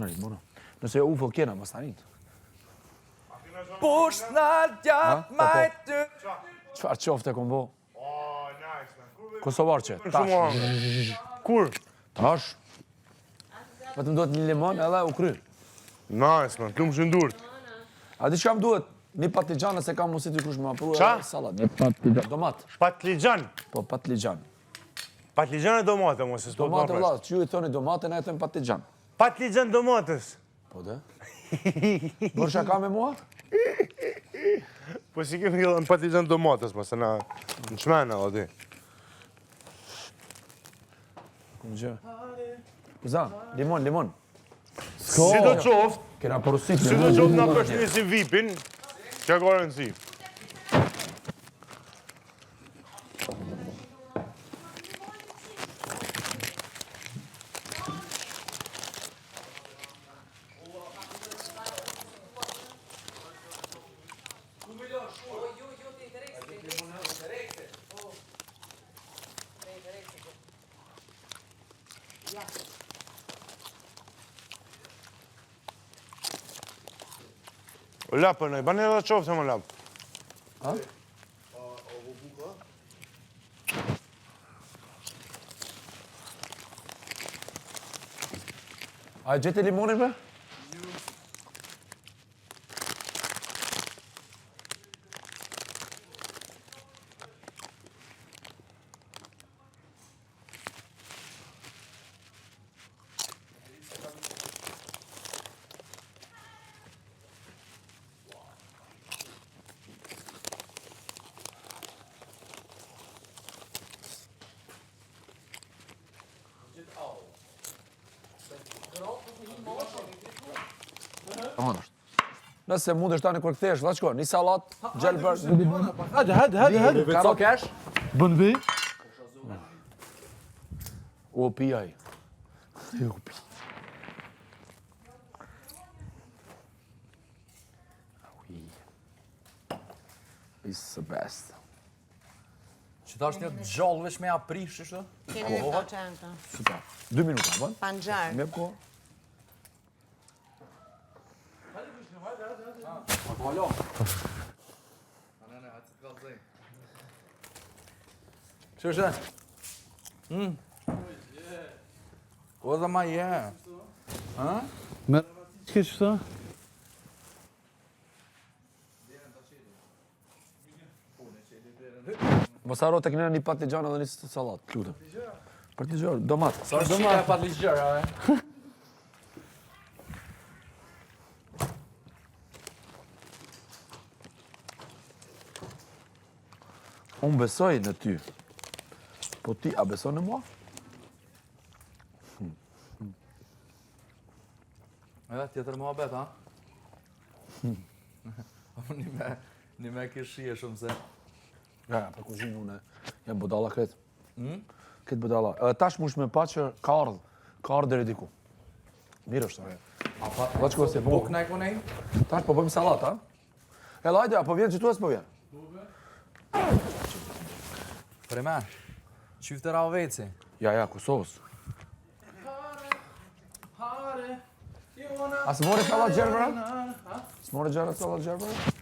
limona. Nëse jo ufo kena, mas tanin. Pusht në gjatë majtë. Qfar qofte kom bo? Oh, nice, man. Kosovar që, tash. Kur? Tash. Vetëm duhet një limon edhe u kry. Nice, man. Këmë shëndurt. A di që kam duhet? Një patligjan se kam musit i kush më apru Qa? salat. Një patligjan. Domat. Patligjan. Po, patligjan. Patligjan e domate, mos e s'po të Domate, marrë. vla, që ju i thoni domate, ne e thoni patligjan. Patligjan domates. Po, dhe? Bërë shaka me mua? Po si kemi në patligjan domates, ma se na në qmena, o di. Këmë gjë. Kuza, limon. Si do qoftë, Kena porosit. si do qoftë na përshni si vipin, që ka rëndësi. O lapë, nëj, banë edhe qoftë më lapë. Ha? A e gjete limonin be? Nëse mund është tani kur kthesh, valla shko, një salat, gjelbër. Hadi. Karo kesh? Bën bi. O pijaj. O pi. It's the best. Që ta është një gjallë veç me aprish, ishte? Keni një përqenta. Super. 2 minuta, bën? Panxar. Me ko. Alo. Që është? O dhe ma je. Me që ke qëta? Mos haro të kënena një patligjan edhe një salat, lutem. Patligjan, domat. Sa është qita e patligjër, a? Unë besoj në ty. Po ti, a beson në mua? Edhe tjetër mua bet, ha? Një me këshie shumë se. Ja, për kuzhinë unë jam budalla këtë. Këtë budalla. Edhe tash mush me pa që ka ardhë deri diku. Mirë është, aje. Pa që se buk në e konej? Tash po bëjmë salat, ha? E lajde, apo vjen që tu e s'po vjen? Premer, qyftë ra veci. Ja, Kosovës. A së mori salat gjerbëra? Së mori salat gjerbëra?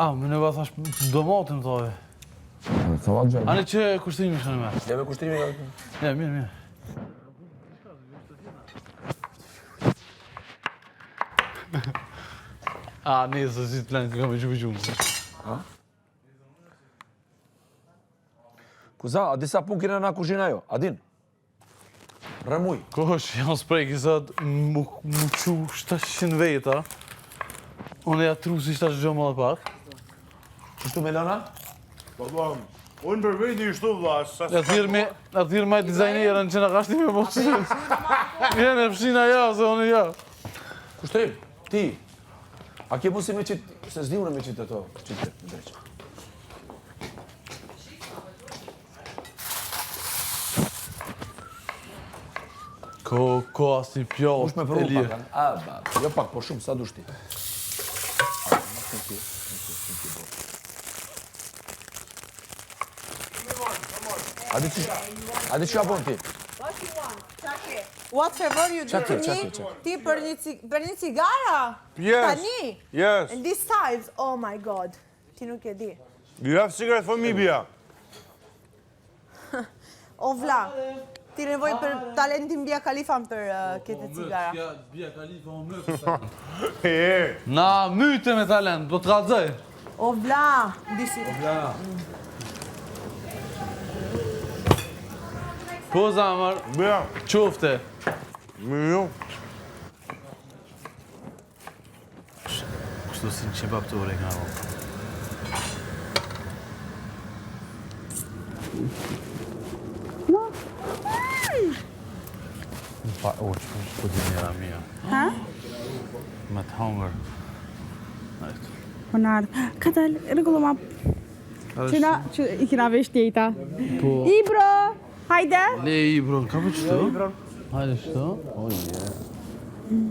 A, me në thash domatin thove. Salat gjerbëra. Ani që kushtimi shë në me? Jeve kushtimi nga... Ja, mirë. A, nëse si të planë të kam e gjumë. Ha? Kuza, a disa pun kina na kuzhina jo? A din? Rëmuj. Kosh, janë sprejki sa mu që 700 veta. Unë ja tru si 7 gjomë më dhe pak. Qështu me lëna? Po, unë për veti i shtu vla, sa Ja thirë me dizajnerën që në ka shti me mosë. Jene fshina ja, se unë ja. Kushtim, ti. A ke musi me qitë, se s'di unë me qitë ato, qitë, në dreqë. Ko asi pjallë, Mush me përru pak, jo pak, po shumë, sa dush ti. A di që ka bon ti? What favor you do Check to it, check me? it, check it. Ti për një cigara? Yes. Tani? Yes. And this size? Oh my god. Ti nuk e di. You have cigarette for me, Bia. O vla, ti nevoj për talentin Bia Khalifan për këtë cigara. Bia Khalifa o mytë. E, Na myte me talent, do të radzoj. O vla, disi. Po zamër, Bia. qofte. Mirë. Kështu si në qebab të ore nga ro. Pa, o, që po di njëra mija. Ha? Me të hongër. Ajtë. Po në ardhë. Ka dalë, rregullo ma... Qëna, që i kina vesh tjejta. Po. Ibro! Hajde! Le i bro, ka po qëto? Hajde qëto? O, je.